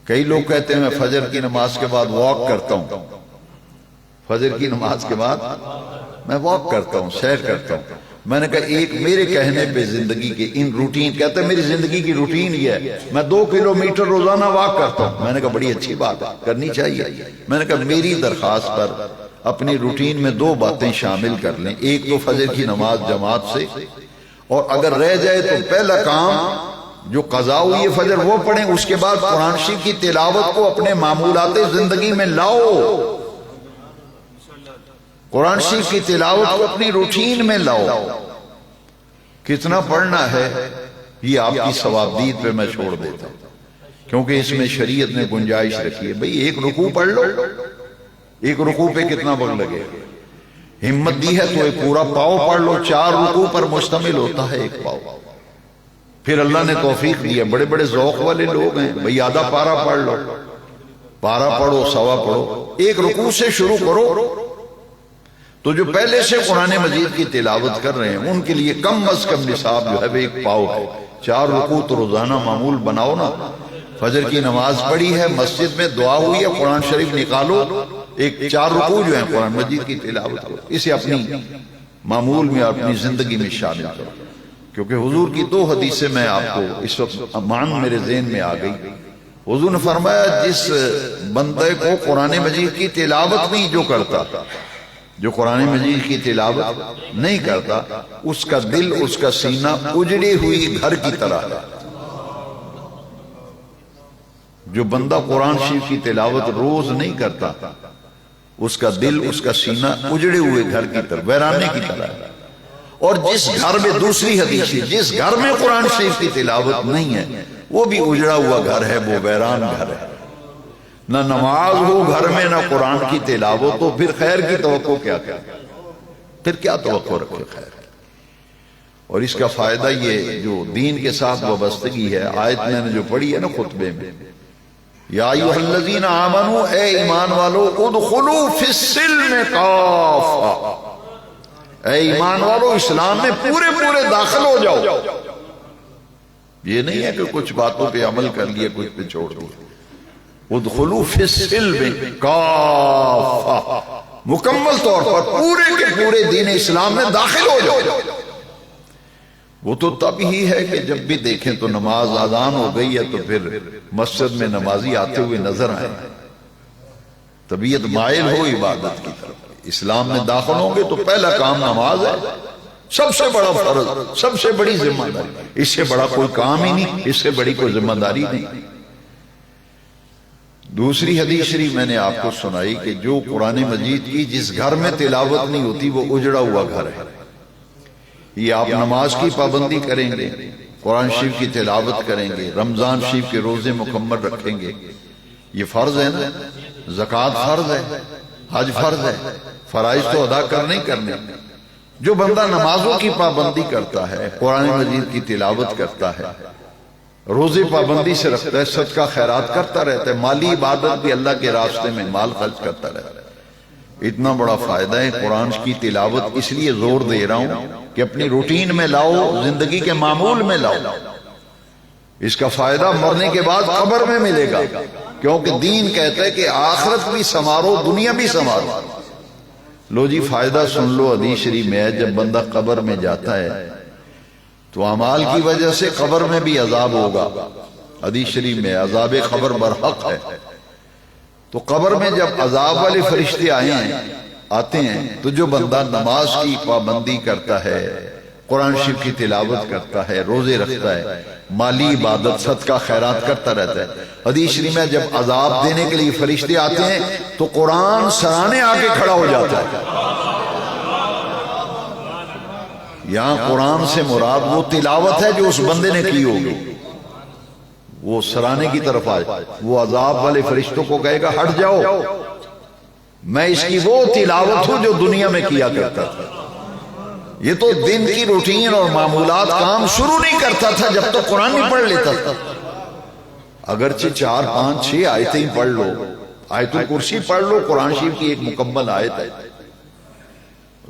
کئی لوگ کہتے ہیں میں فجر کی نماز کے بعد واک کرتا ہوں، فجر کی نماز کے بعد میں واک کرتا ہوں، سیر کرتا ہوں۔ میں نے کہا ایک میرے کہنے پہ زندگی کے ان روٹین، کہتے ہیں میری زندگی کی روٹین یہ ہے میں 2 کلومیٹر روزانہ واک کرتا ہوں۔ میں نے کہا بڑی اچھی بات ہے، کرنی چاہیے۔ میں نے کہا میری درخواست پر اپنی روٹین میں 2 باتیں شامل کر لیں، ایک تو فجر کی نماز جماعت سے، اور اگر رہ جائے تو پہلا کام جو قضا ہوئی ہے فجر وہ پڑھیں، اس کے بعد قرآن شریف کی تلاوت کو اپنے معمولات زندگی میں لاؤ، قرآن شریف کی تلاوت کو اپنی روٹین میں لاؤ۔ کتنا پڑھنا ہے یہ آپ کی ثوابدید پہ میں چھوڑ دیتا ہوں، کیونکہ اس میں شریعت نے گنجائش رکھی ہے۔ بھئی 1 رکوع پڑھ لو، 1 رکوع پہ کتنا وقت لگے؟ ہمت دی ہے تو ایک پورا پاؤ پڑھ لو، 4 رکوع پر مشتمل ہوتا ہے ایک پاؤ۔ پھر اللہ نے توفیق دی ہے، بڑے بڑے ذوق والے لوگ ہیں، بھئی آدھا پارا پڑھ لو، پارا پڑھو، سوا پڑھو، 1 رکوع سے شروع کرو۔ تو جو پہلے سے قرآن مجید کی تلاوت کر رہے ہیں ان کے لیے کم از کم نصاب جو ہے وہ 1 پاؤ ہے۔ 4 رکوع تو روزانہ معمول بناؤ نا۔ فجر کی نماز پڑھی ہے، مسجد میں دعا ہوئی ہے، قرآن شریف نکالو، 4 رکوع جو ہیں قرآن مجید کی تلاوت کرو، اسے اپنی معمول میں اور اپنی زندگی میں شامل کرو۔ کیونکہ حضور کی 2 حدیثیں میں آپ کو اس وقت امان میرے ذہن میں آ گئی۔ حضور نے فرمایا جس بندے کو قرآن مجید کی تلاوت نہیں جو کرتا، جو قرآن مجید کی تلاوت نہیں کرتا اس کا دل، اس کا سینہ اجڑی ہوئی گھر کی طرح ہے۔ جو بندہ قرآن شریف کی تلاوت روز نہیں کرتا اس کا دل، اس کا سینہ اجڑے ہوئے گھر کی طرح، ویرانے کی طرح ہے۔ اور جس گھر میں، دوسری حدیث ہے، جس گھر میں قرآن شریف کی تلاوت نہیں ہے وہ بھی اجڑا ہوا گھر ہے، وہ ویران گھر ہے۔ نہ نماز ہو گھر میں، نہ قرآن کی تلاوت، تو پھر خیر کی توقع کیا کرے؟ پھر کیا توقع رکھے خیر؟ اور اس کا فائدہ یہ جو دین کے ساتھ وابستگی ہے، آیت میں نے جو پڑھی ہے نا خطبے میں، یا ایھا الذین آمنوا، اے ایمان والو، ادخلوا فی السلم کافہ، اے ایمان والو اسلام میں پورے پورے داخل ہو جاؤ۔ یہ نہیں ہے کہ کچھ باتوں پہ عمل کر لیا، کچھ پہ چھوڑ دیا۔ ادخلوا فی السلم کافہ، مکمل طور پر پورے کے پورے دین اسلام میں داخل ہو جاؤ۔ وہ تو تب ہی ہے کہ جب بھی دیکھیں تو نماز اذان ہو گئی ہے تو پھر مسجد میں نمازی آتے ہوئے نظر آئے، طبیعت مائل ہو عبادت کی طرف۔ اسلام میں داخل ہوں گے تو پہلا کام نماز ہے، سب سے بڑا فرض، سب سے بڑی ذمہ داری، اس سے بڑا کوئی کام ہی نہیں، اس سے بڑی کوئی ذمہ داری نہیں۔ دوسری حدیث شریف میں نے آپ کو سنائی کہ جو قرآن مجید کی جس گھر میں تلاوت نہیں ہوتی وہ اجڑا ہوا گھر ہے۔ یہ آپ نماز کی پابندی کریں گے، قرآن شریف کی تلاوت کریں گے، رمضان شریف کے روزے مکمل رکھیں گے، یہ فرض ہے نا، زکوٰۃ فرض ہے، حج فرض ہے، فرائض تو ادا کرنے۔ جو بندہ نمازوں کی پابندی کرتا ہے، قرآن مجید کی تلاوت کرتا ہے، روزے پابندی سے رکھتا ہے، صدقہ خیرات کرتا رہتا ہے، مالی عبادت بھی اللہ کے راستے میں مال خرچ کرتا رہتا ہے، اتنا بڑا فائدہ ہے قرآن کی تلاوت۔ اس لیے زور دے رہا ہوں کہ اپنی روٹین میں لاؤ، زندگی کے معمول میں لاؤ۔ اس کا فائدہ مرنے کے بعد قبر میں ملے گا، کیونکہ دین کہتا ہے کہ آخرت بھی سنوارو، دنیا بھی سنوارو۔ لو جی فائدہ سن لو، حدیث شریف میں ہے جب بندہ قبر میں جاتا ہے تو اعمال کی وجہ سے قبر میں بھی عذاب ہوگا۔ حدیث شریف میں عذاب قبر برحق ہے۔ تو قبر میں جب عذاب والے فرشتے آتے ہیں تو جو بندہ نماز کی پابندی کرتا ہے، قرآن شریف کی تلاوت کرتا ہے، روزے رکھتا ہے، مالی عبادت صدقہ خیرات کرتا رہتا ہے، حدیث شریف میں جب عذاب دینے کے لیے فرشتے آتے ہیں تو قرآن سرانے آ کے کھڑا ہو جاتا ہے۔ یہاں قرآن سے مراد وہ تلاوت ہے جو اس بندے نے کی ہوگی، وہ سرانے کی طرف آئے، وہ عذاب والے فرشتوں کو کہے گا ہٹ جاؤ، میں اس کی وہ تلاوت ہوں جو دنیا میں کیا کرتا تھا۔ یہ تو دن کی روٹین اور معمولات کام شروع نہیں کرتا تھا جب تک قرآن نہیں پڑھ لیتا تھا۔ اگرچہ 4 5 6 آیتیں پڑھ لو، آیت الکرسی پڑھ لو، قرآن شریف کی ایک مکمل آیت ہے،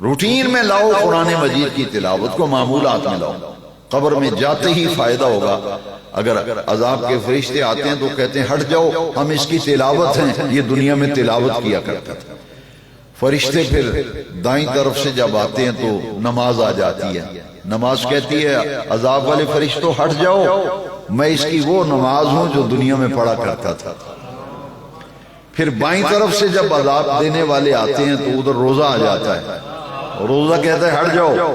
روٹین میں لاؤ قرآن مجید کی تلاوت کو، معمولات میں لاؤ، قبر میں جاتے ہی فائدہ ہوگا۔ اگر عذاب کے فرشتے آتے ہیں تو کہتے ہیں ہٹ جاؤ، ہم اس کی تلاوت ہیں، یہ دنیا میں تلاوت کیا کرتا تھا۔ فرشتے پھر دائیں طرف سے جب آتے ہیں تو نماز آ جاتی ہے، نماز کہتی ہے عذاب والے فرشتوں ہٹ جاؤ، میں اس کی وہ نماز ہوں جو دنیا میں پڑھا کرتا تھا۔ پھر بائیں طرف سے جب عذاب دینے والے آتے ہیں تو ادھر روزہ آ جاتا ہے، روزہ کہتا ہے ہٹ جاؤ،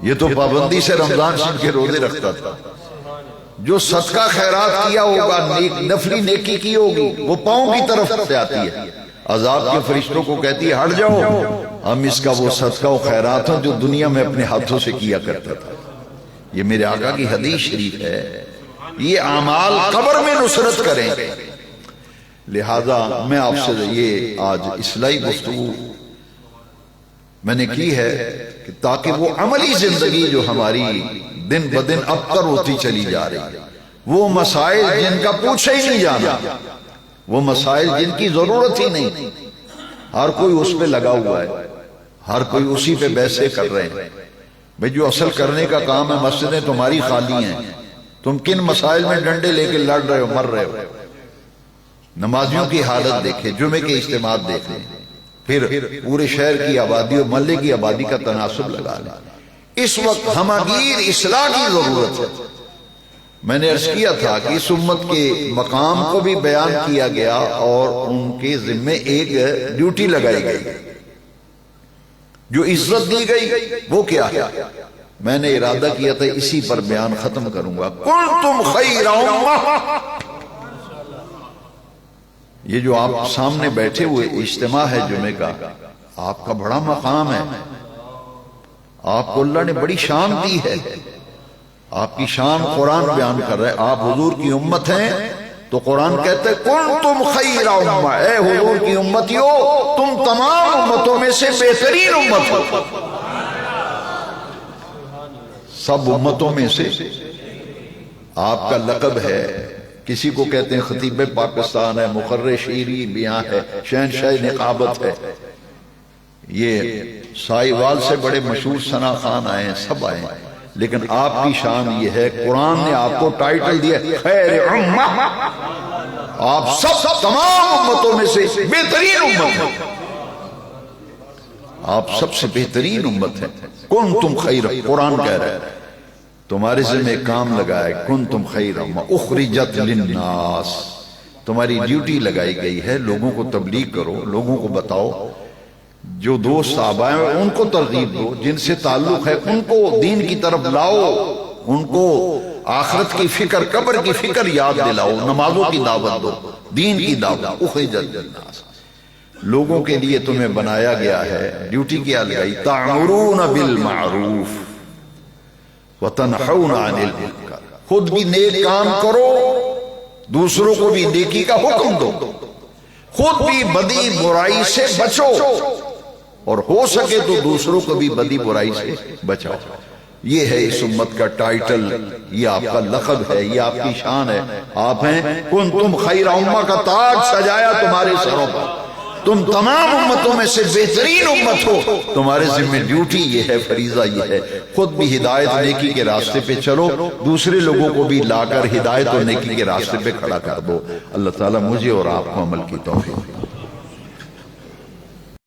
یہ تو پابندی سے رمضان شریف کے روزے رکھتا تھا۔ جو صدقہ خیرات کیا ہوگا، نفلی نیکی کی ہوگی، وہ پاؤں کی طرف سے آتی ہے، عذاب کے فرشتوں کو کہتی ہے ہٹ جاؤ، ہم اس کا وہ صدقہ و خیرات ہیں جو دنیا میں اپنے ہاتھوں سے کیا کرتا تھا۔ یہ میرے آقا کی حدیث شریف ہے۔ یہ اعمال قبر میں نصرت کریں۔ لہذا میں آپ سے یہ آج اصلاحی گفتگو میں نے کی ہے کہ تاکہ وہ عملی زندگی جو ہماری دن بدن ابتر ہوتی چلی جا رہی ہے، وہ مسائل جن کا پوچھا ہی نہیں جانا، وہ مسائل جن کی ضرورت ہی نہیں، ہر کوئی اس پہ لگا ہوا ہے، ہر کوئی اسی پہ بحثیں کر رہے ہیں۔ بھئی جو اصل کرنے کا کام ہے، مسجدیں تمہاری خالی ہیں، تم کن مسائل میں ڈنڈے لے کے لڑ رہے ہو، مر رہے ہو۔ نمازیوں کی حالت دیکھیں، جمعے کے اجتماعات دیکھیں، پھر پورے شہر کی آبادی اور محلے کی آبادی کا تناسب لگا لیں۔ اس وقت ہمگیر اصلاح کی ضرورت ہے۔ میں نے عرض کیا تھا کہ اس امت کے مقام کو بھی بیان کیا گیا اور ان کے ذمے ایک ڈیوٹی لگائی گئی۔ جو عزت دی گئی وہ کیا ہے؟ میں نے ارادہ کیا تھا اسی پر بیان ختم کروں گا. کنتم خیر امہ. یہ جو آپ سامنے بیٹھے ہوئے اجتماع ہے جمعے کا، آپ کا بڑا مقام ہے. آپ کو اللہ نے بڑی شان دی ہے. آپ کی شان قرآن بیان کر رہا ہے. آپ حضور کی امت ہیں تو قرآن کہتے ہیں کنتم خیر امہ، اے حضور کی امتیو تم تمام امتوں میں سے بہترین امت ہو. سب امتوں میں سے آپ کا لقب ہے. کسی کو کہتے ہیں خطیب پاکستان ہے، مقرر شیری بیاں ہے، شہنشاہ نقابت ہے. یہ سائیوال سے بڑے مشہور ثنا خان آئے ہیں، سب آئے ہیں، لیکن آپ کی شان یہ ہے قرآن نے آپ کو ٹائٹل دیا خیر امہ. آپ سب تمام امتوں میں سے بہترین امت ہیں. آپ سب سے بہترین امت ہیں. کنتم خیر، قرآن کہہ رہا ہے تمہارے ذمہ کام لگا ہے. کنتم خیر امہ اخرجت للناس، تمہاری ڈیوٹی لگائی گئی ہے. لوگوں کو تبلیغ کرو، لوگوں کو بتاؤ. جو دوست آبا ہیں ان کو ترغیب دو، جن سے تعلق ہے ان کو دین کی طرف لاؤ، ان کو آخرت کی فکر، قبر کی فکر یاد دلاؤ. نمازوں کی دعوت دو، دین کی دعوت. اخرجت للناس، لوگوں کے لیے تمہیں بنایا گیا ہے. ڈیوٹی کیا لگائی؟ تعمرون بالمعروف وتنہون عن المنکر. خود بھی نیک کام کرو، دوسروں کو بھی نیکی کا حکم دو. خود بھی بدی برائی سے بچو، اور ہو سکے تو دوسروں کو بھی بدی برائی سے بچاؤ. یہ ہے اس امت کا ٹائٹل، یہ آپ کا لقب ہے، یہ آپ کی شان ہے. آپ ہیں کنتم خیر امہ کا تاج سجایا تمہارے سروں پر. تم تمام امتوں میں سے بہترین امت ہو. تمہارے ذمہ ڈیوٹی یہ ہے، فریضہ یہ ہے، خود بھی ہدایت نیکی کے راستے پہ چلو، دوسرے لوگوں کو بھی لا کر ہدایت اور نیکی کے راستے پہ کھڑا کر دو. اللہ تعالیٰ مجھے اور آپ کو عمل کی توفیق